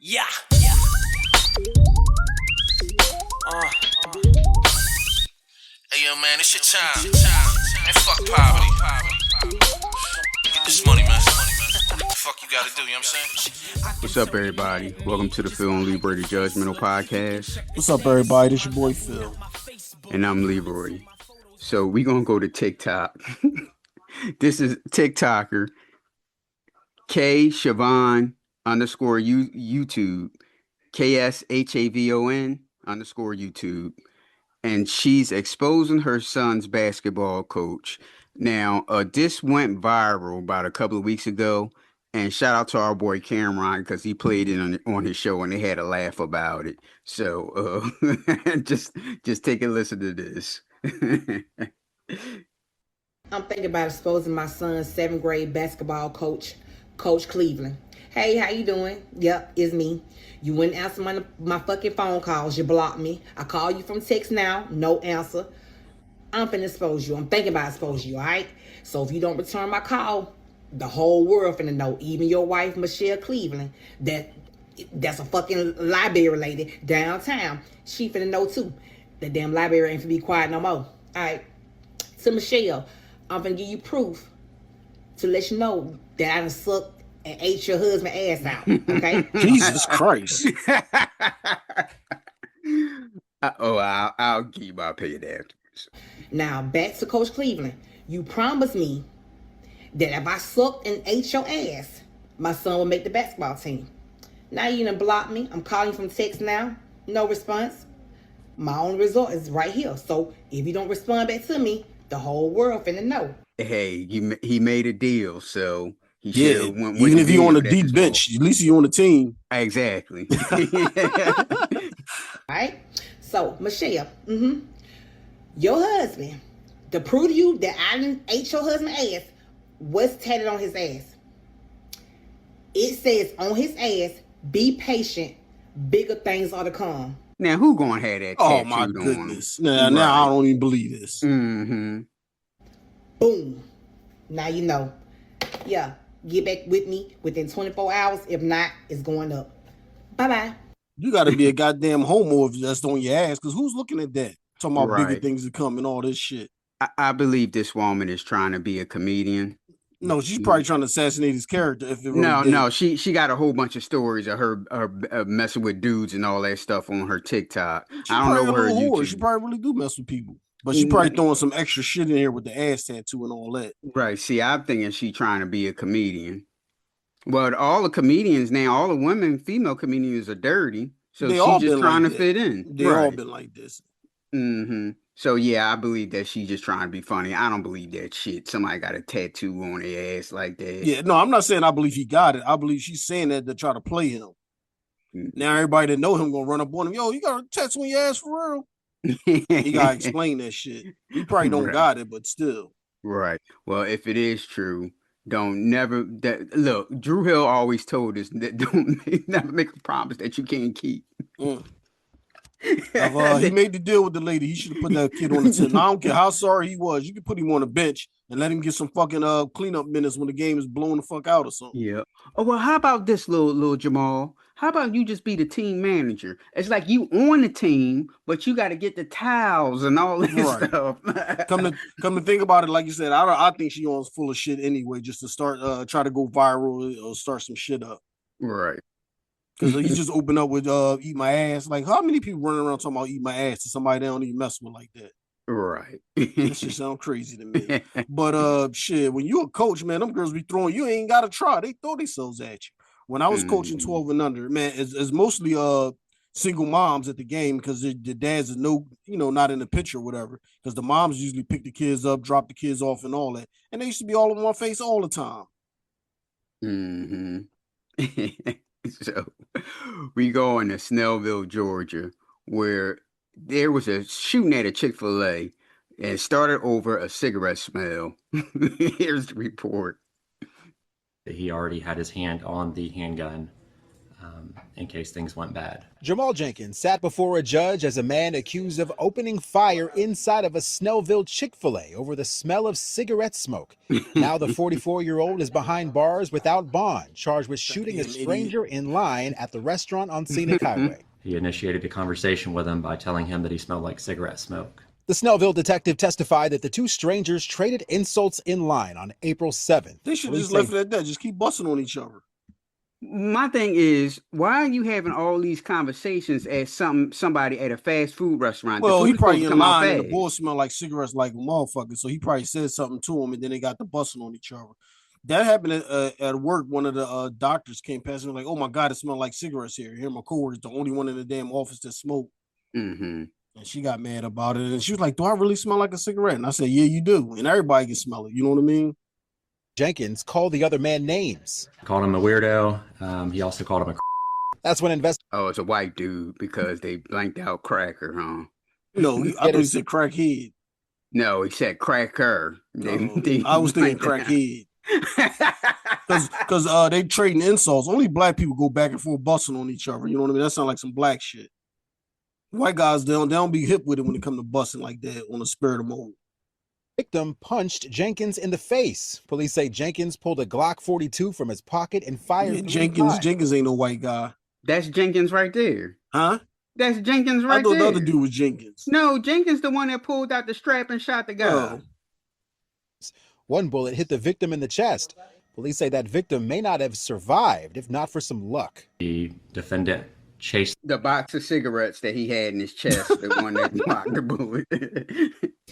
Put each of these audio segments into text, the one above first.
Yeah. Hey yo, man, it's your time. And fuck poverty. Get this money, man. The fuck you gotta do, you know what I'm saying? What's up, everybody? Welcome to the Phil and Leroy Judgmental Podcast. What's up, everybody? This your boy Phil. And I'm Leroy. So we gonna go to TikTok. This is TikToker K Siobhan _ YouTube, KSHAVON _ YouTube. And she's exposing her son's basketball coach. Now, this went viral about a couple of weeks ago. And shout out to our boy Cameron because he played it on his show and they had a laugh about it. So just take a listen to this. I'm thinking about exposing my son's 7th grade basketball coach, Coach Cleveland. Hey, how you doing? Yep, it's me. You wouldn't answer my fucking phone calls. You blocked me. I call you from text now. No answer. I'm finna expose you. I'm thinking about exposing you, all right? So if you don't return my call, the whole world finna know, even your wife, Michelle Cleveland, that's a fucking library lady downtown. She finna know too. The damn library ain't finna be quiet no more. All right? To Michelle, I'm finna give you proof to let you know that I done sucked and ate your husband's ass out, okay? Jesus Christ. I'll give you my opinion afterwards. Now, back to Coach Cleveland. You promised me that if I sucked and ate your ass, my son would make the basketball team. Now you done blocked me. I'm calling you from text now. No response. My only resort is right here. So if you don't respond back to me, the whole world finna know. Hey, he made a deal, so he Yeah, should went even with if you're on a that deep as bench, at least you're on the team. well. Exactly. All right? So, Michelle, your husband, to prove to you that I didn't ate your husband's ass, what's tatted on his ass? It says on his ass, be patient, bigger things are to come. Now, who gonna have that tattooed Oh my on? goodness. Now I don't even believe this. Mm-hmm. Boom. Now you know. Yeah, get back with me within 24 hours. If not, it's going up. Bye-bye. You got to be a goddamn homo if that's on your ass, because who's looking at that? Talking about bigger Right. things to come and all this shit. I believe this woman is trying to be a comedian. No, she's probably trying to assassinate his character. If it really No, she got a whole bunch of stories of her messing with dudes and all that stuff on her TikTok. I don't know her YouTube. She probably really do mess with people, but she probably throwing some extra shit in here with the ass tattoo and all that. Right. See, I'm thinking she trying to be a comedian. But all the comedians now, all the female comedians are dirty. So They she's all just been trying like to that. fit in. They all been like this. Mm-hmm. So yeah, I believe that she's just trying to be funny. I don't believe that shit. Somebody got a tattoo on their ass like that. Yeah, no, I'm not saying I believe he got it. I believe she's saying that to try to play him. Now everybody that know him gonna run up on him. Yo, you got a tattoo on your ass for real? He gotta explain that shit. He probably don't got it, but still. Right. Well, if it is true, look, Drew Hill always told us that never make a promise that you can't keep. If he made the deal with the lady, he should have put that kid on the team. I don't care how sorry he was. You could put him on the bench and let him get some fucking cleanup minutes when the game is blowing the fuck out or something. Yeah. Oh, well, how about this, little Jamal? How about you just be the team manager? It's like you on the team, but you got to get the towels and all this stuff. Come to think about it, like you said, I think she was full of shit anyway, just to start try to go viral or start some shit up. Right. Because he just opened up with eat my ass. Like, how many people running around talking about eat my ass to somebody they don't even mess with like that? Right. That shit sound crazy to me. But shit, when you a coach, man, them girls be throwing, you ain't gotta try. They throw themselves at you. When I was coaching 12 and under, man, it's mostly single moms at the game because the dads is not in the picture or whatever. Because the moms usually pick the kids up, drop the kids off, and all that. And they used to be all over my face all the time. Mm-hmm. So we go into Snellville, Georgia, where there was a shooting at a Chick-fil-A and started over a cigarette smell. Here's the report. He already had his hand on the handgun, in case things went bad. Jamal Jenkins sat before a judge as a man accused of opening fire inside of a Snellville Chick-fil-A over the smell of cigarette smoke. Now the 44-year-old is behind bars without bond, charged with shooting a stranger in line at the restaurant on Scenic Highway. He initiated a conversation with him by telling him that he smelled like cigarette smoke. The Snellville detective testified that the two strangers traded insults in line on April 7th. They should just left it at that. Just keep busting on each other. My thing is, why are you having all these conversations at somebody at a fast food restaurant? Well, he probably in line and the boy smelled like cigarettes like a motherfucker, so he probably said something to him, and then they got the busting on each other. That happened at work. One of the doctors came past and was like, "Oh my God, it smelled like cigarettes here." Here, my coworker's the only one in the damn office that smoked. Mm-hmm. And she got mad about it, and she was like, "Do I really smell like a cigarette?" And I said, "Yeah, you do." And everybody can smell it. You know what I mean? Jenkins called the other man names. Called him a weirdo. He also called him a. That's when Oh, it's a white dude because they blanked out cracker, huh? No, I thought he said crackhead. No, he said cracker. I was thinking crackhead. Because they trading insults. Only black people go back and forth busting on each other. You know what I mean? That sounds like some black shit. White guys, they don't be hip with it when it comes to busting like that on the spirit of mode. Victim punched Jenkins in the face. Police say Jenkins pulled a Glock 42 from his pocket and fired. Yeah, Jenkins ain't no white guy. That's Jenkins right there. Huh? That's Jenkins right there. I thought the other dude was Jenkins. No, Jenkins the one that pulled out the strap and shot the guy. Oh. One bullet hit the victim in the chest. Police say that victim may not have survived if not for some luck. The defendant chased the box of cigarettes that he had in his chest, the one that blocked the bullet.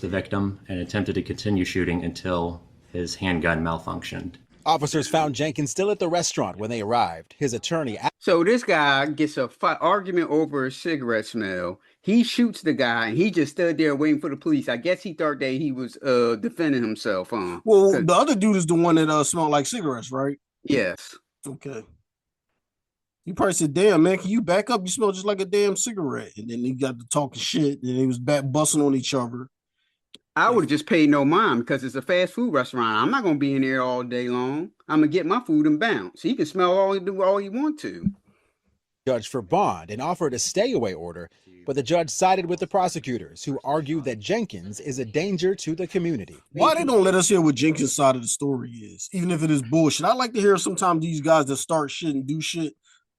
the victim and attempted to continue shooting until his handgun malfunctioned. Officers found Jenkins still at the restaurant when they arrived. His attorney... So this guy gets a argument over a cigarette smell. He shoots the guy, and he just stood there waiting for the police. I guess he thought that he was defending himself. Well, the other dude is the one that smelled like cigarettes, right? Yes. Okay. He probably said, "Damn, man, can you back up? You smell just like a damn cigarette." And then he got to talking shit, and he was back busting on each other. I would have just paid no mind because it's a fast food restaurant. I'm not going to be in there all day long. I'm going to get my food and bounce. He can smell all he want to. Judge for bond and offered a stay-away order, but the judge sided with the prosecutors, who argued that Jenkins is a danger to the community. Why they don't let us hear what Jenkins' side of the story is, even if it is bullshit? I like to hear sometimes these guys that start shit and do shit,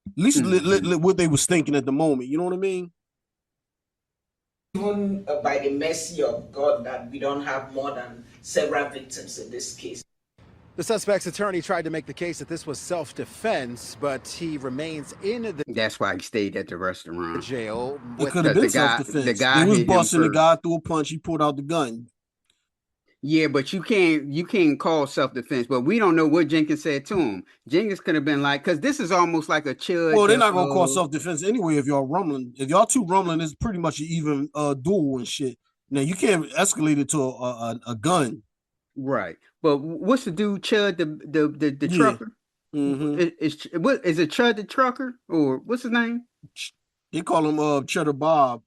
at least what they was thinking at the moment. You know what I mean? Even by the mercy of God that we don't have more than several victims in this case. The suspect's attorney tried to make the case that this was self-defense, but he remains in the... That's why he stayed at the restaurant. Jail. It could have been self-defense. The guy was busting, the guy threw a punch, he pulled out the gun. Yeah, but you can't call self-defense. But we don't know what Jenkins said to him. Jenkins could have been like, because this is almost like a chill. Well, they're not gonna call self-defense anyway if y'all rumbling. If y'all two rumbling, it's pretty much an even duel and shit. Now you can't escalate it to a gun. Right. But what's the dude, Chud, the trucker? Mm-hmm. What is it, Chud the trucker, or what's his name? They call him Cheddar Bob.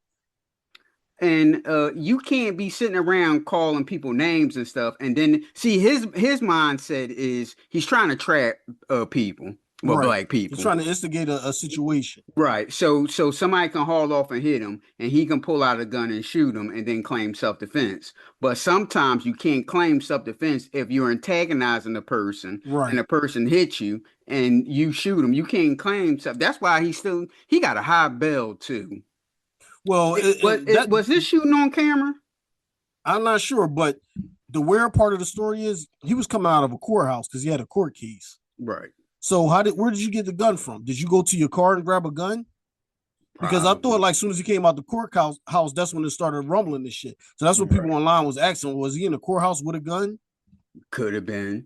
And you can't be sitting around calling people names and stuff. And then see his mindset is he's trying to trap people, black people. He's trying to instigate a situation. Right. So somebody can haul off and hit him, and he can pull out a gun and shoot him, and then claim self-defense. But sometimes you can't claim self-defense if you're antagonizing the person, and the person hits you, and you shoot him. You can't claim self. That's why he got a high bail too. Well, was this shooting on camera? I'm not sure, but the weird part of the story is he was coming out of a courthouse because he had a court case. Right. So where did you get the gun from? Did you go to your car and grab a gun? Because I thought like as soon as he came out the courthouse, that's when it started rumbling and shit. So that's what people online was asking. Was he in the courthouse with a gun? Could have been.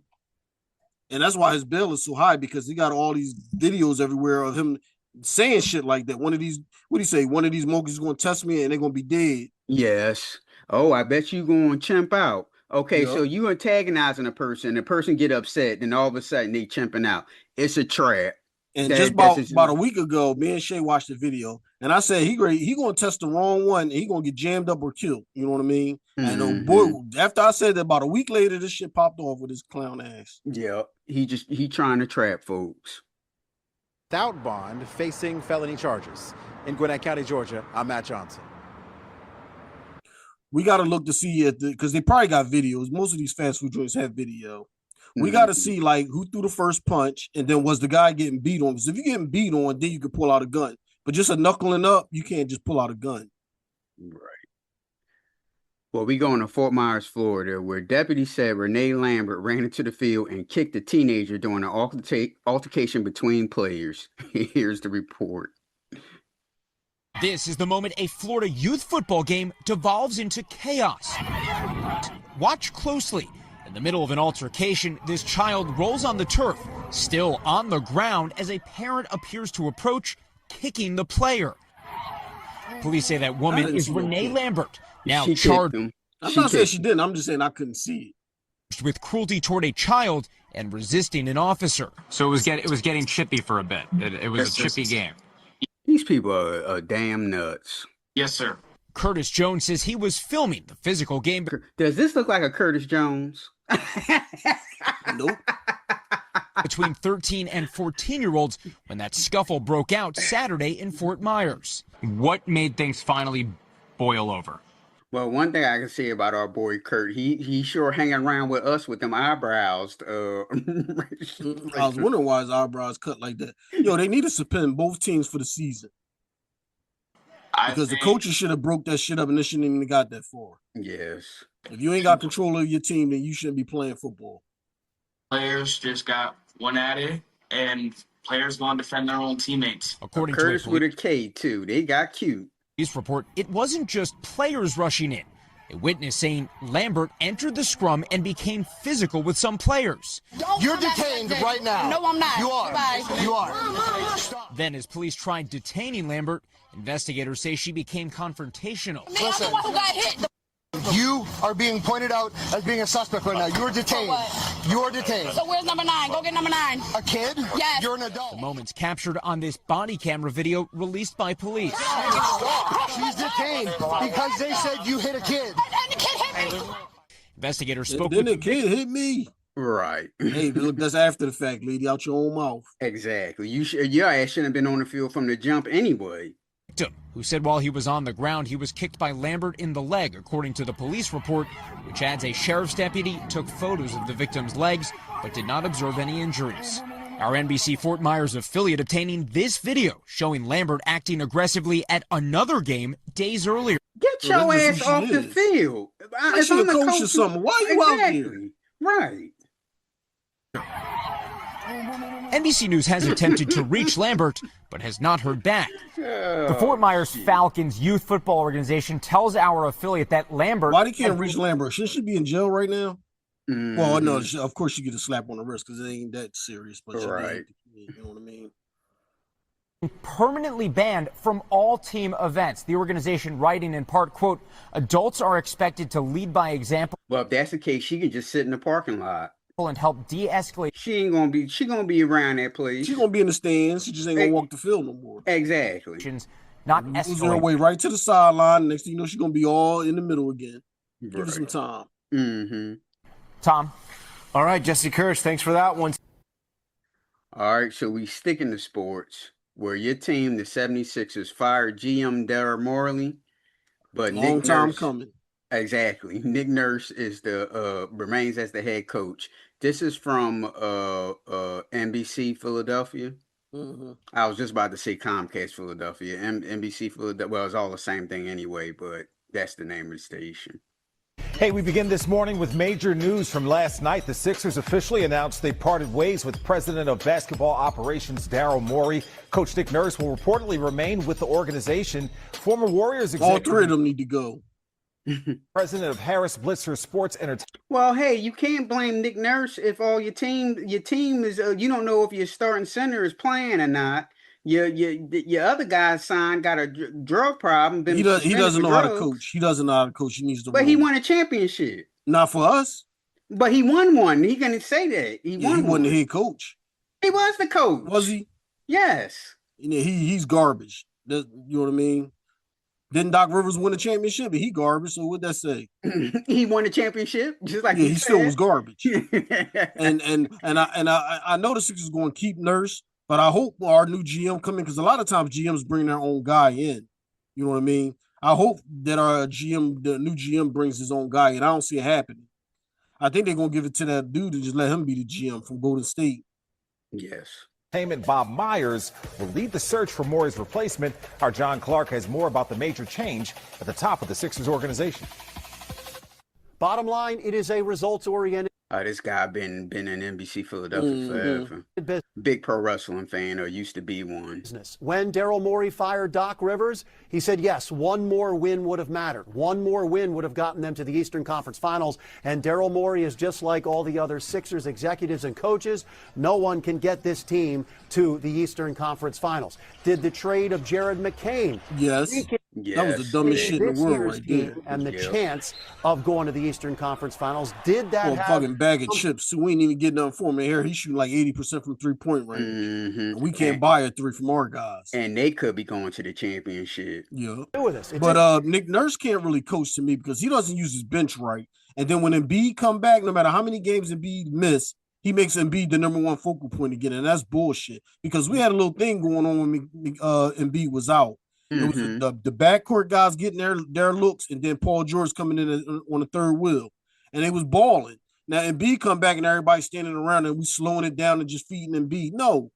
And that's why his bail is so high, because he got all these videos everywhere of him saying shit like that. One of these, what do you say? One of these monkeys is going to test me and they're going to be dead. Yes. Oh, I bet you going to chimp out. Okay, so you antagonizing a person, the person get upset, and all of a sudden they chimping out. It's a trap. And just about a week ago, me and Shay watched the video, and I said he gonna test the wrong one, and he gonna get jammed up or killed. You know what I mean? And boy, after I said that, about a week later, this shit popped off with his clown ass. Yeah, he trying to trap folks. without bond, facing felony charges. In Gwinnett County, Georgia, I'm Matt Johnson. We got to look to see because they probably got videos. Most of these fast food joints have video. We got to see like who threw the first punch, and then was the guy getting beat on? Because if you're getting beat on, then you can pull out a gun. But just a knuckling up, you can't just pull out a gun. Right. Well, we going to Fort Myers, Florida, where deputies said Renee Lambert ran into the field and kicked a teenager during an altercation between players. Here's the report. This is the moment a Florida youth football game devolves into chaos. Watch closely. In the middle of an altercation, this child rolls on the turf, still on the ground, as a parent appears to approach, kicking the player. Police say that woman is Renee Lambert, now charged. I'm not saying she didn't. I'm just saying I couldn't see it. With cruelty toward a child and resisting an officer. So it was getting chippy for a bit. It was a chippy game. These people are damn nuts. Yes, sir. Curtis Jones says he was filming the physical game. Does this look like a Curtis Jones? Nope. Between 13 and 14-year-olds when that scuffle broke out Saturday in Fort Myers. What made things finally boil over? Well, one thing I can say about our boy Kurt, he sure hanging around with us with them eyebrows. I was wondering why his eyebrows cut like that. Yo, they need to suspend both teams for the season. Because the coaches should have broke that shit up and they shouldn't even got that far. Yes. If you ain't got control of your team, then you shouldn't be playing football. Players just got one at it, and players want to defend their own teammates. According Curtis to with a K, too. They got cute. Police report, it wasn't just players rushing in. A witness saying Lambert entered the scrum and became physical with some players. You're detained right now. No, I'm not. You are. Bye. You are. Then as police tried detaining Lambert, investigators say she became confrontational. I'm the one who got hit. You are being pointed out as being a suspect right now. You are detained. You are detained. So where's number 9? Go get number 9. A kid? Yes. You're an adult. The moments captured on this body camera video released by police. She's detained because they said you hit a kid. And the kid hit me. Investigators spoke Then with the kid hit me. Right. Hey, look, that's after the fact, lady. Out your own mouth. Exactly. Your ass shouldn't have been on the field from the jump anyway. victim, who said while he was on the ground, he was kicked by Lambert in the leg, according to the police report, which adds a sheriff's deputy took photos of the victim's legs, but did not observe any injuries. Our NBC Fort Myers affiliate obtaining this video showing Lambert acting aggressively at another game days earlier. Get your ass off the field. If I'm a coach or something, why are you out here? Right. NBC News has attempted to reach Lambert, but has not heard back. The Fort Myers Falcons youth football organization tells our affiliate that Lambert... Why they can't reach Lambert? Shouldn't she be in jail right now? Well, no, of course she get a slap on the wrist because it ain't that serious. But right. You know what I mean? Permanently banned from all team events. The organization writing in part, quote, adults are expected to lead by example. Well, if that's the case, she can just sit in the parking lot and help de-escalate. She gonna be around that place. She's gonna be in the stands. She just ain't gonna walk the field no more. Exactly. Not escalate her way right to the sideline. Next thing you know, she's gonna be all in the middle again. Right. Give her some time. Mm-hmm. Tom. All right, Jesse Kirsch, thanks for that one. All right, so we stick in the sports where your team, the 76ers, fired GM Daryl Morey, but long time coming. Exactly. Nick Nurse is remains as the head coach. This is from NBC Philadelphia. Mm-hmm. I was just about to say Comcast Philadelphia. NBC Philadelphia. Well, it's all the same thing anyway, but that's the name of the station. Hey, we begin this morning with major news from last night. The Sixers officially announced they parted ways with president of basketball operations Daryl Morey. Coach Nick Nurse will reportedly remain with the organization. Former Warriors executive. All three of them need to go. President of Harris Blitzer Sports Entertainment. Well, hey, you can't blame Nick Nurse if all your team is you don't know if your starting center is playing or not. Your other guy signed got a drug problem. He doesn't know how to coach. He doesn't know how to coach. He needs to. But he won a championship. Not for us. But he won one. He gonna say that he won. He wasn't the head coach. He was the coach. Was he? Yes. He's garbage. You know what I mean? Didn't Doc Rivers win a championship? He garbage. So what'd that say? He won a championship, just like he still was garbage. and I know the Sixers going to keep Nurse. But I hope our new GM come in because a lot of times GMs bring their own guy in. You know what I mean? I hope that our GM, the new GM, brings his own guy in. I don't see it happening. I think they're gonna give it to that dude and just let him be the GM from Golden State. Yes. Entertainment Bob Myers will lead the search for Morey's replacement. Our John Clark has more about the major change at the top of the Sixers organization. Bottom line, it is a results-oriented. This guy been in NBC Philadelphia forever. Big pro wrestling fan, or used to be one. When Daryl Morey fired Doc Rivers, he said, yes, one more win would have mattered. One more win would have gotten them to the Eastern Conference Finals. And Daryl Morey is just like all the other Sixers executives and coaches. No one can get this team to the Eastern Conference Finals. Did the trade of Jared McCain? Yes. That was the dumbest shit in the world right there. And the chance of going to the Eastern Conference Finals. Did that happen? Fucking bag of chips. So we ain't even getting nothing for him here. He's shooting like 80% from 3-point range. And we can't buy a three from our guys. And they could be going to the championship. Yeah. But Nick Nurse can't really coach to me because he doesn't use his bench right. And then when Embiid come back, no matter how many games Embiid miss, he makes Embiid the number one focal point again. And that's bullshit. Because we had a little thing going on when Embiid was out. It was the backcourt guys getting their looks, and then Paul George coming in on the third wheel, and they was balling. Now Embiid come back and everybody standing around and we slowing it down and just feeding Embiid. No,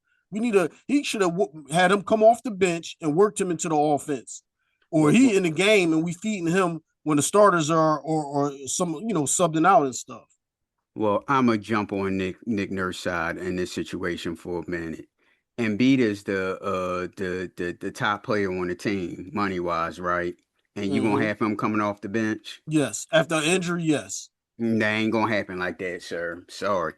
he should have had him come off the bench and worked him into the offense, or he in the game and we feeding him when the starters are or some subbing out and stuff. Well, I'm gonna jump on Nick Nurse side in this situation for a minute. Embiid is the top player on the team, money wise, right? And you gonna have him coming off the bench? Yes, after an injury, yes. That ain't gonna happen like that, sir. Sorry.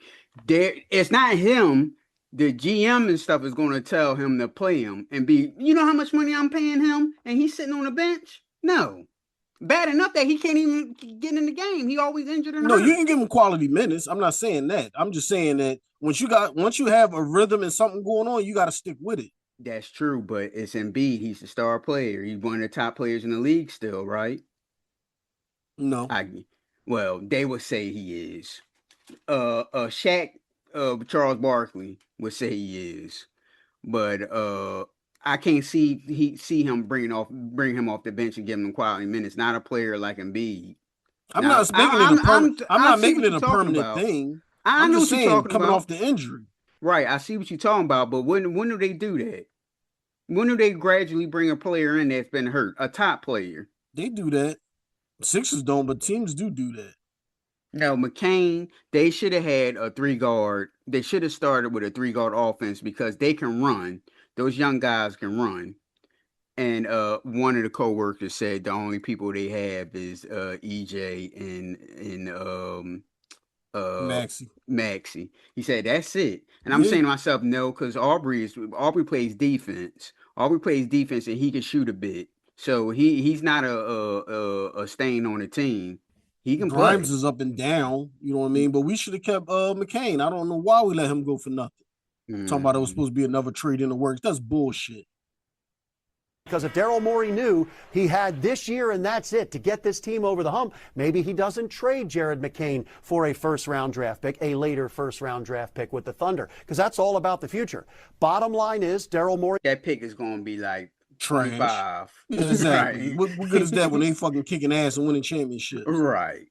It's not him. The GM and stuff is gonna tell him to play him and be. You know how much money I'm paying him, and he's sitting on the bench? No. Bad enough that he can't even get in the game. He always injured and hurt. You can give him quality minutes. I'm not saying that. I'm just saying that once you have a rhythm and something going on, you got to stick with it. That's true, but it's Embiid. He's the star player. He's one of the top players in the league still, right? No. Well, they would say he is. Shaq, Charles Barkley would say he is, but I can't see him bring him off the bench and give him quality minutes. Not a player like Embiid. I'm not making it a permanent thing. I'm just saying coming off the injury. Right, I see what you're talking about, but when do they do that? When do they gradually bring a player in that's been hurt, a top player? They do that. Sixers don't, but teams do that. No, McCain, they should have had a 3-guard. They should have started with a 3-guard offense because they can run. Those young guys can run. And one of the co-workers said the only people they have is EJ and Maxey. He said that's it. And I'm saying to myself, no, because Aubrey plays defense. Aubrey plays defense and he can shoot a bit. So he's not a stain on the team. He can play. Grimes is up and down, you know what I mean? But we should have kept McCain. I don't know why we let him go for nothing. Talking about it was supposed to be another trade in the works. That's bullshit. Because if Daryl Morey knew he had this year and that's it to get this team over the hump, maybe he doesn't trade Jared McCain for a first-round draft pick, a later first-round draft pick with the Thunder, because that's all about the future. Bottom line is Daryl Morey. That pick is going to be like trash. 25. Exactly. Right. What good is that when they fucking kicking ass and winning championships? Right.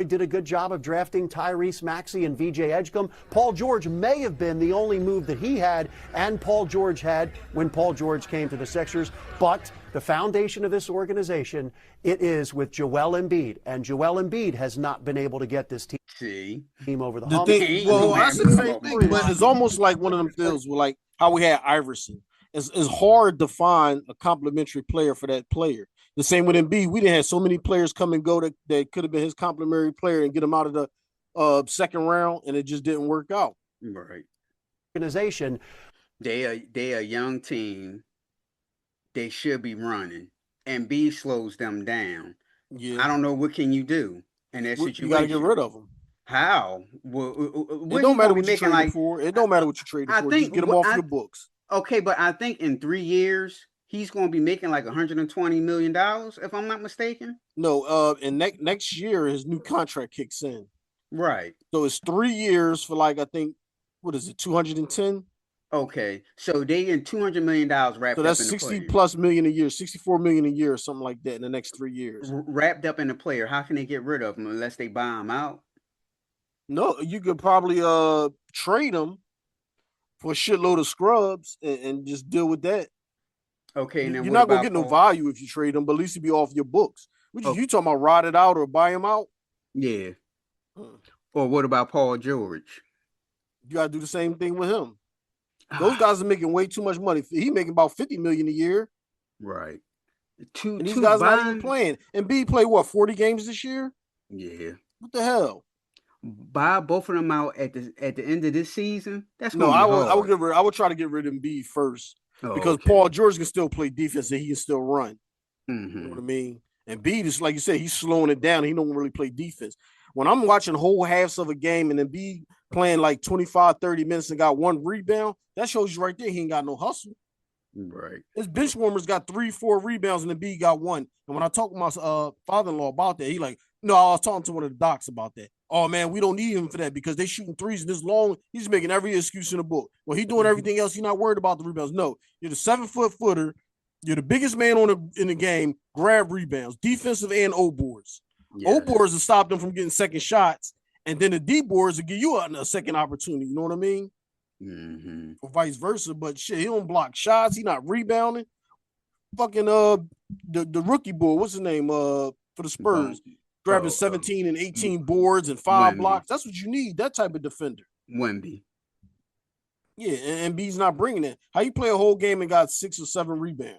Did a good job of drafting Tyrese Maxey and VJ Edgecombe. Paul George may have been the only move that he had and Paul George had when Paul George came to the Sixers. But the foundation of this organization, it is with Joel Embiid. And Joel Embiid has not been able to get this team over the hump. I said the same thing, but it's almost like one of them deals with like how we had Iverson. It's hard to find a complementary player for that player. The same with Embiid. We didn't have so many players come and go that could have been his complementary player and get him out of the second round, and it just didn't work out. Right. Organization. They a young team. They should be running. Embiid slows them down. Yeah. I don't know what can you do in that situation. You got to get rid of them. How? It don't matter what you traded for. It don't matter what you traded for. Just get them off your books. Okay, but I think in 3 years. He's going to be making like $120 million, if I'm not mistaken. No, and next year his new contract kicks in. Right. So it's 3 years for like I think what is it, 210? Okay, so they in $200 million wrapped So up that's in the 60 player. plus million a year, 64 million a year, or something like that in the next 3 years. Wrapped up in the player. How can they get rid of them unless they buy them out? No, you could probably trade them for a shitload of scrubs and just deal with that. Okay, and then You're what not gonna about get no Paul? value if you trade them, but at least it'd be off your books. Which is Oh, you talking about ride it out or buy them out? yeah. Or what about Paul George? You gotta do the same thing with him. Those guys are making way too much money. He making about 50 million a year. Right. And these guys not even playing. And B play what, 40 games this year? Yeah. What the hell? Buy both of them out at the end of this season. That's No, gonna be hard. I would try to get rid of Embiid first. Oh, Because okay. Paul George can still play defense and he can still run. Mm-hmm. You know what I mean? And Embiid is, like you said, he's slowing it down. He don't really play defense. When I'm watching whole halves of a game and Embiid playing like 25, 30 minutes and got one rebound, that shows you right there he ain't got no hustle. Right. His bench warmers got 3-4 rebounds and Embiid got one. And when I talk to my father-in-law about that, he like, no, I was talking to one of the docs about that. Oh, man, we don't need him for that because they shooting threes this long. He's making every excuse in the book. Well, he doing everything else. He's not worried about the rebounds. No, you're the 7-foot footer. You're the biggest man in the game. Grab rebounds, defensive and O boards. Yes. O boards will stop them from getting second shots, and then the D boards will give you a second opportunity. You know what I mean? Mm-hmm. Or vice versa. But shit, he don't block shots. He not rebounding. Fucking the rookie boy, what's his name? For the Spurs, grabbing 17 and 18 boards and 5 blocks. That's what you need. That type of defender. Wemby. Yeah, and B's not bringing it. How you play a whole game and got 6 or 7 rebounds?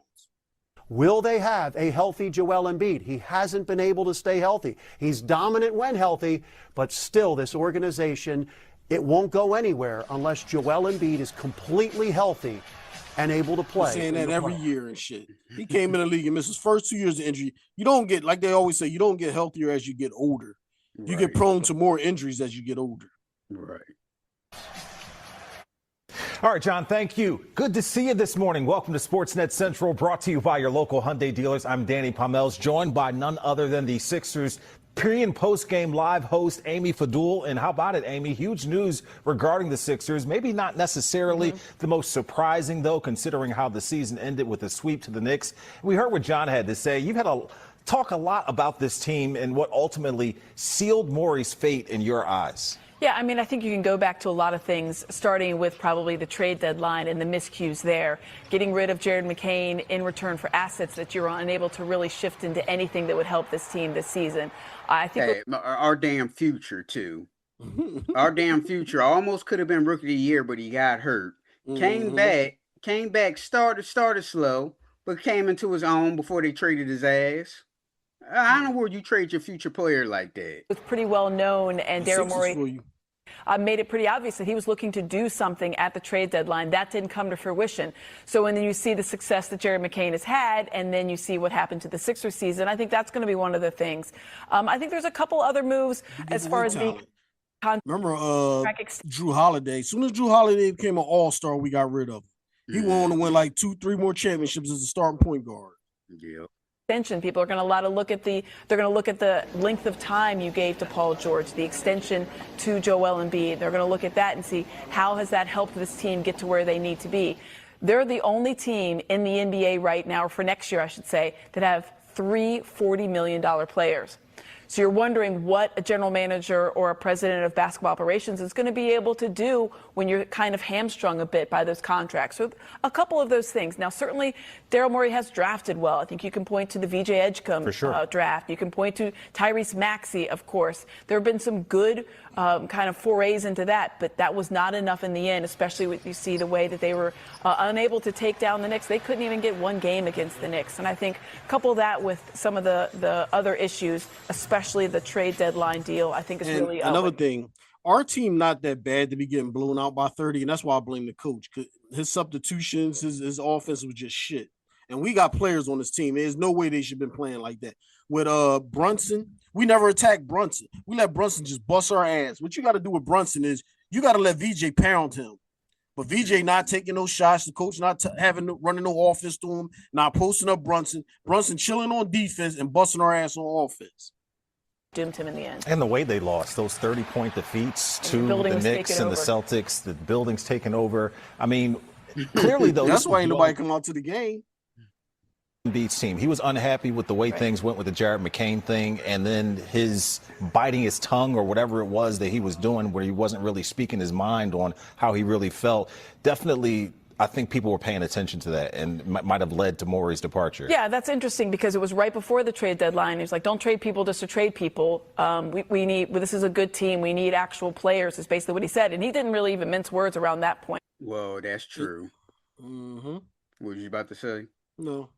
Will they have a healthy Joel Embiid? He hasn't been able to stay healthy. He's dominant when healthy, but still this organization, it won't go anywhere unless Joel Embiid is completely healthy and able to play. I'm saying that every year and shit. He came in the league and missed his first 2 years of injury. You don't get, like they always say, you don't get healthier as you get older. You get prone to more injuries as you get older. Right. All right, John, thank you. Good to see you this morning. Welcome to Sportsnet Central, brought to you by your local Hyundai dealers. I'm Danny Pomels, joined by none other than the Sixers pre- and post-game live host, Amy Fadul. And how about it, Amy? Huge news regarding the Sixers. Maybe not necessarily the most surprising, though, considering how the season ended with a sweep to the Knicks. We heard what John had to say. You've had to talk a lot about this team and what ultimately sealed Morey's fate in your eyes. Yeah, I mean, I think you can go back to a lot of things, starting with probably the trade deadline and the miscues there. Getting rid of Jared McCain in return for assets that you're unable to really shift into anything that would help this team this season. I think our damn future, too. Our damn future almost could have been Rookie of the Year, but he got hurt. Came back, started slow, but came into his own before they traded his ass. I don't know where you trade your future player like that. it's pretty well known, and Daryl Morey made it pretty obvious that he was looking to do something at the trade deadline. That didn't come to fruition. So when you see the success that Jared McCain has had, and then you see what happened to the Sixers season, I think that's going to be one of the things. I think there's a couple other moves as far as the Remember Drew Holiday? As soon as Drew Holiday became an all-star, we got rid of him. He went on to win like 2-3 more championships as a starting point guard. Yeah. Extension. People are going to look at the length of time you gave to Paul George, the extension to Joel Embiid. They're going to look at that and see how has that helped this team get to where they need to be. They're the only team in the NBA right now, or for next year, I should say, that have 3 $40 million players. So you're wondering what a general manager or a president of basketball operations is going to be able to do when you're kind of hamstrung a bit by those contracts. So a couple of those things. Now, certainly, Daryl Morey has drafted well. I think you can point to the VJ Edgecombe draft. You can point to Tyrese Maxey, of course. There have been some good kind of forays into that, but that was not enough in the end, especially when you see the way that they were unable to take down the Knicks. They couldn't even get one game against the Knicks. And I think couple that with some of the other issues, especially the trade deadline deal, I think is really another thing. Our team not that bad to be getting blown out by 30, and that's why I blame the coach. His substitutions, his offense was just shit. And we got players on this team. There's no way they should have been playing like that. With Brunson, we never attacked Brunson. We let Brunson just bust our ass. What you got to do with Brunson is you got to let VJ pound him. But VJ not taking those shots, the coach not running no offense to him, not posting up Brunson. Brunson chilling on defense and busting our ass on offense. doomed him in the end. And the way they lost, those 30-point defeats to the Knicks and the Celtics, the building's taken over. I mean, clearly, though, that's why ain't nobody come out to the game. Embiid's team. He was unhappy with the way things went with the Jared McCain thing, and then his biting his tongue or whatever it was that he was doing where he wasn't really speaking his mind on how he really felt. Definitely, I think people were paying attention to that and might have led to Morey's departure. Yeah, that's interesting because it was right before the trade deadline. He was like, don't trade people just to trade people. We need, this is a good team. We need actual players is basically what he said. And he didn't really even mince words around that point. Well, that's true. Mm-hmm. What was you about to say? No.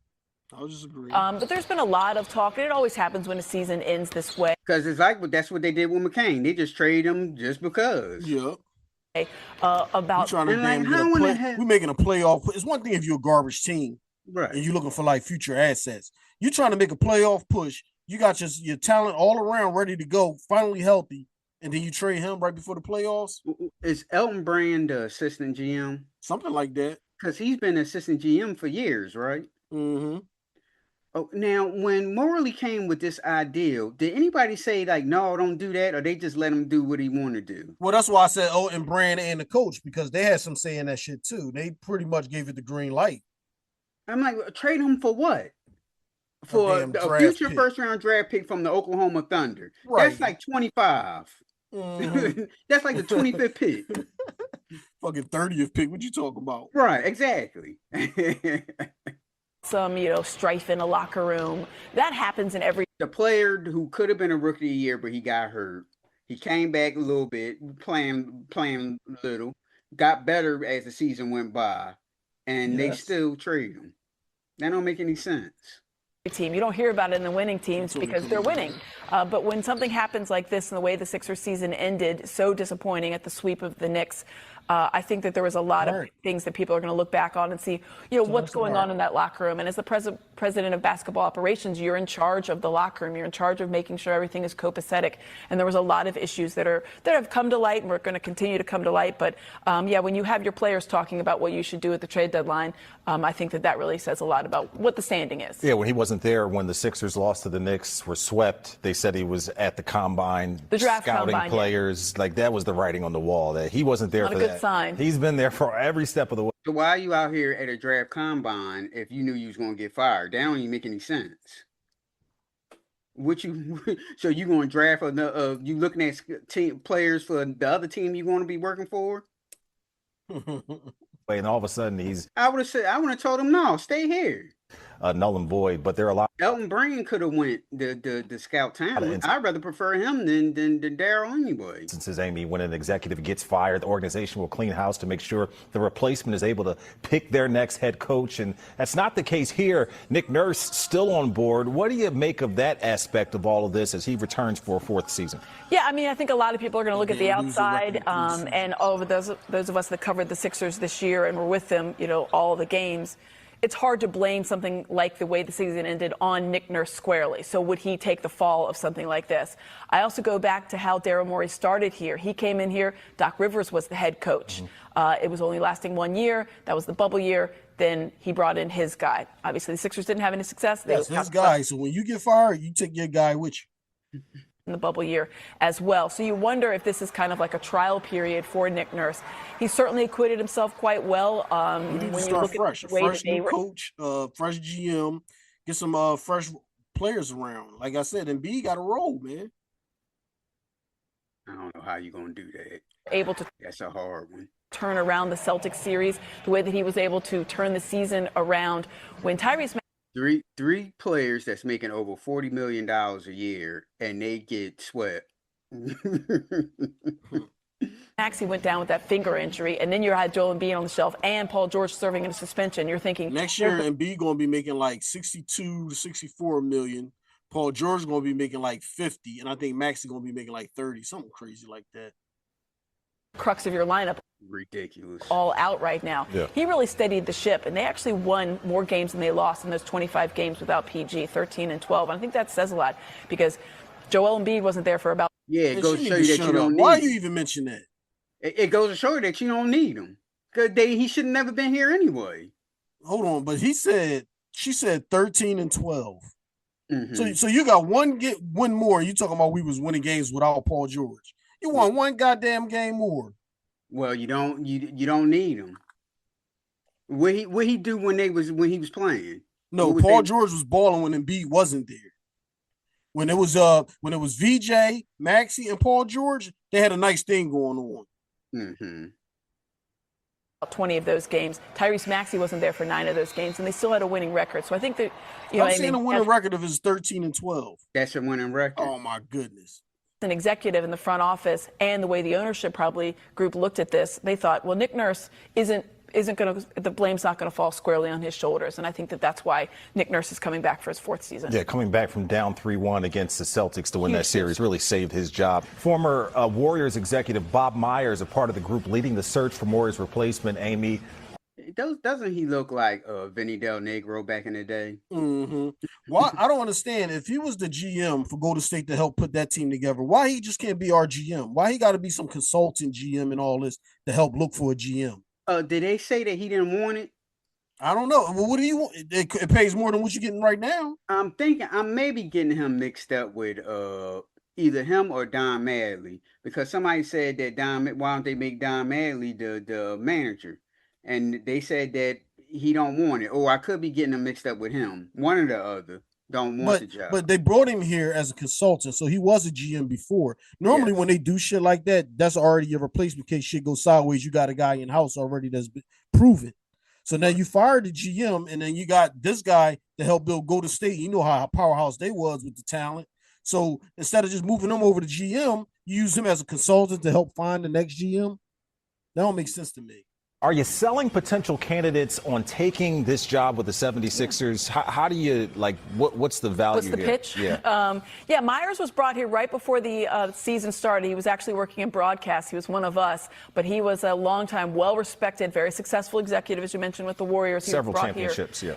I was just agreeing. But there's been a lot of talk, and it always happens when a season ends this way. Because it's like that's what they did with McCain. They just trade him just because. Yeah. About trying to we're making a playoff. It's one thing if you're a garbage team, right? And you're looking for like future assets. You're trying to make a playoff push. You got your talent all around ready to go, finally healthy, and then you trade him right before the playoffs. Is Elton Brand the assistant GM? Something like that. Because he's been assistant GM for years, right? Mm-hmm. Oh, now, when Morley came with this idea, did anybody say, like, no, don't do that, or they just let him do what he wanted to do? Well, that's why I said Elton Brand and the coach, because they had some say in that shit, too. They pretty much gave it the green light. I'm like, trade him for what? For a future first-round draft pick from the Oklahoma Thunder. Right. That's like 25. Mm-hmm. That's like the 25th pick. Fucking 30th pick. What you talking about? Right, exactly. Some, strife in a locker room. That happens in every... The player who could have been a rookie of the year, but he got hurt. He came back a little bit, playing little, got better as the season went by, and they still trade him. That don't make any sense. Team. You don't hear about it in the winning teams because they're winning. But when something happens like this and the way the Sixers season ended, so disappointing at the sweep of the Knicks, I think that there was a lot of things that people are going to look back on and see, what's going on in that locker room. And as the president of basketball operations, you're in charge of the locker room. You're in charge of making sure everything is copacetic. And there was a lot of issues that have come to light and we're going to continue to come to light. But when you have your players talking about what you should do at the trade deadline, I think that really says a lot about what the standing is. Yeah, when he wasn't there, when the Sixers lost to the Knicks, were swept, they said he was at the combine, the draft scouting combine, players. Like, that was the writing on the wall, that he wasn't there for that. Sign. He's been there for every step of the way. So why are you out here at a draft combine if you knew you was going to get fired? That don't even make any sense. So you going to draft you looking at players for the other team you want to be working for? And all of a sudden I would have told him, no, stay here. Null and void, but there are a lot. Elton Brand could have went the scout talent. I'd rather prefer him than Daryl anyway. Since Amy, when an executive gets fired, the organization will clean house to make sure the replacement is able to pick their next head coach, and that's not the case here. Nick Nurse still on board. What do you make of that aspect of all of this as he returns for a fourth season? Yeah, I think a lot of people are going to look at the outside, and all of those of us that covered the Sixers this year and were with them, all the games. It's hard to blame something like the way the season ended on Nick Nurse squarely. So would he take the fall of something like this? I also go back to how Daryl Morey started here. He came in here. Doc Rivers was the head coach. It was only lasting 1 year. That was the bubble year. Then he brought in his guy. Obviously, the Sixers didn't have any success. That's his guy. So when you get fired, you take your guy with you. In the bubble year as well. So you wonder if this is kind of like a trial period for Nick Nurse. He certainly acquitted himself quite well. When you look fresh. At the way fresh new coach, fresh GM, get some fresh players around. Like I said, Embiid got a role, man. I don't know how you're going to do that. Able to. That's a hard one. Turn around the Celtics series, the way that he was able to turn the season around when Tyrese. Three players that's making over $40 million a year, and they get swept. Maxey went down with that finger injury, and then you had Joel Embiid on the shelf and Paul George serving in a suspension. You're thinking next year Embiid going to be making like 62 to 64 million. Paul George going to be making like 50, and I think Maxey going to be making like 30, something crazy like that. Crux of your lineup. Ridiculous. All out right now. Yeah. He really steadied the ship, and they actually won more games than they lost in those 25 games without PG, 13 and 12. And I think that says a lot because Joel Embiid wasn't there for about. Yeah, it goes to show you that you don't need. Why you even mention that? It goes to show you that you don't need him because he should have never been here anyway. Hold on, but she said 13 and 12. So you got one more. You talking about we was winning games without Paul George? You won one goddamn game more. Well, you don't need him. What he do when he was playing? No, Paul George was balling when Embiid wasn't there. When it was VJ, Maxey, and Paul George, they had a nice thing going on. 20 of those games. Tyrese Maxey wasn't there for 9 of those games, and they still had a winning record. So I think that I'm seeing a winning record of his 13-12. That's a winning record. Oh my goodness. An executive in the front office and the way the ownership group looked at this, they thought, well, Nick Nurse isn't going to, the blame's not going to fall squarely on his shoulders. And I think that's why Nick Nurse is coming back for his 4th season. Yeah, coming back from down 3-1 against the Celtics to win that series really saved his job. Former Warriors executive Bob Myers, a part of the group leading the search for Morey's replacement, Amy. Doesn't he look like Vinny Del Negro back in the day? Why? I don't understand. If he was the GM for Golden State to help put that team together, why he just can't be our GM? Why he got to be some consultant GM and all this to help look for a GM? Did they say that he didn't want it? I don't know. Well, what do you want? It pays more than what you're getting right now. I'm maybe getting him mixed up with either him or Don Madley, because somebody said that why don't they make Don Madley the manager? And they said that he don't want it. Oh, I could be getting him mixed up with him. One or the other don't want the job. But they brought him here as a consultant, so he was a GM before. Normally, when they do shit like that, that's already your replacement. In case shit goes sideways, you got a guy in house already that's been proven. So now you fired the GM, and then you got this guy to help build Golden State. You know how powerhouse they was with the talent. So instead of just moving him over to GM, you use him as a consultant to help find the next GM. That don't make sense to me. Are you selling potential candidates on taking this job with the 76ers? How do you, what's the value What's the here? pitch? Yeah. Myers was brought here right before the season started. He was actually working in broadcast. He was one of us, but he was a longtime, well-respected, very successful executive, as you mentioned, with the Warriors. Several championships, in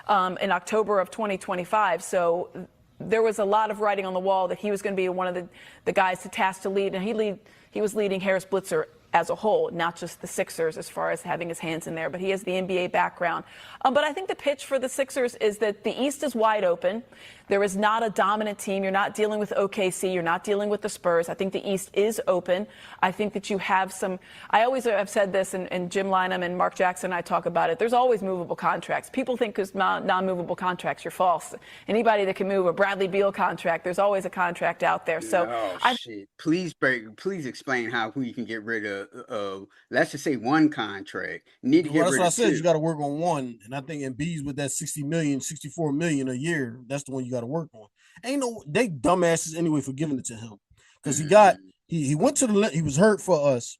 October of 2025. So there was a lot of writing on the wall that he was going to be one of the guys to task to lead, and he was leading Harris Blitzer as a whole, not just the Sixers as far as having his hands in there, but he has the NBA background. But I think the pitch for the Sixers is that the East is wide open. There is not a dominant team. You're not dealing with OKC. You're not dealing with the Spurs. I think the East is open. I think that you have some, I always have said this, and Jim Lynam and Mark Jackson and I talk about it. There's always movable contracts. People think because non-movable contracts, you're false. Anybody that can move a Bradley Beal contract, there's always a contract out there. So shit. Please explain how you can get rid of let's just say one contract. Need to get rid of that's what I said. two. You got to work on one, and I think Embiid's with that 64 million a year. That's the one you got to work on. They dumbasses anyway for giving it to him, because he went to he was hurt for us.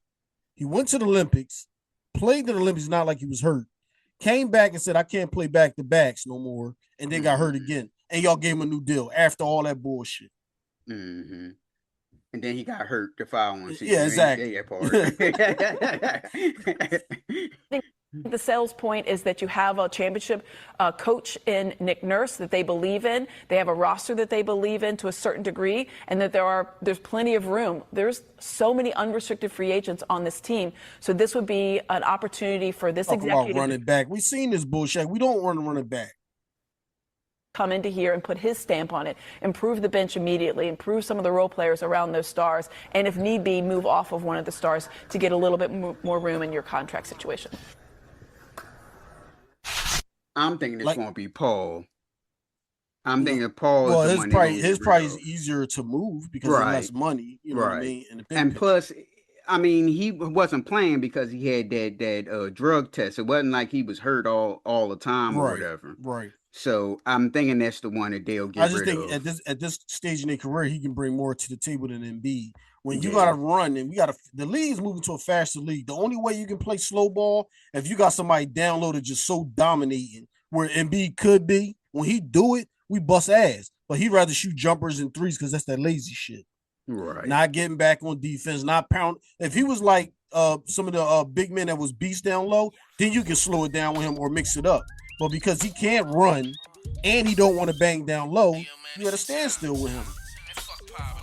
He went to the Olympics, played in the Olympics, not like he was hurt. Came back and said, I can't play back to backs no more, and then got hurt again. And y'all gave him a new deal after all that bullshit. And then he got hurt the following season. Yeah, exactly. The sales point is that you have a championship coach in Nick Nurse that they believe in. They have a roster that they believe in to a certain degree, and that there's plenty of room. There's so many unrestricted free agents on this team. So this would be an opportunity for this executive. About running back. We've seen this bullshit. We don't want to run it back. Come into here and put his stamp on it, improve the bench immediately, improve some of the role players around those stars, and if need be, move off of one of the stars to get a little bit more room in your contract situation. I'm thinking it's going to be Paul. I'm thinking Paul. Well, his price is easier to move because of less money. You know what I mean? And plus, I mean, he wasn't playing because he had that drug test. It wasn't like he was hurt all the time or whatever. Right. So I'm thinking that's the one that they'll get rid of. I just think at this stage in their career, he can bring more to the table than Embiid. When you got to run, and the league's moving to a faster league. The only way you can play slow ball, if you got somebody downloaded just so dominating, where Embiid could be, when he do it, we bust ass. But he'd rather shoot jumpers and threes because that's that lazy shit. Right. Not getting back on defense, not pound. If he was like some of the big men that was beast down low, then you can slow it down with him or mix it up. But because he can't run and he don't want to bang down low, you got to stand still with him.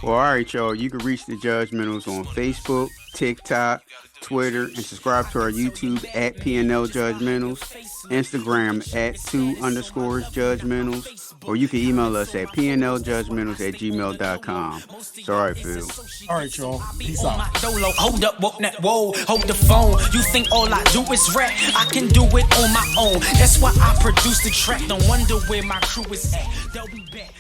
Well, all right, y'all. You can reach the Judgmentals on Facebook, TikTok, Twitter, and subscribe to our YouTube at PNL Judgementals, Instagram at 2_judgementals, or you can email us at pnljudgementals@gmail.com. It's all right, Phil. All right, y'all. Peace out. Hold up, woke that, whoa, hold the phone. You think all I do is rap? I can do it on my own. That's why I produce the track. No wonder where my crew is at. They'll be back.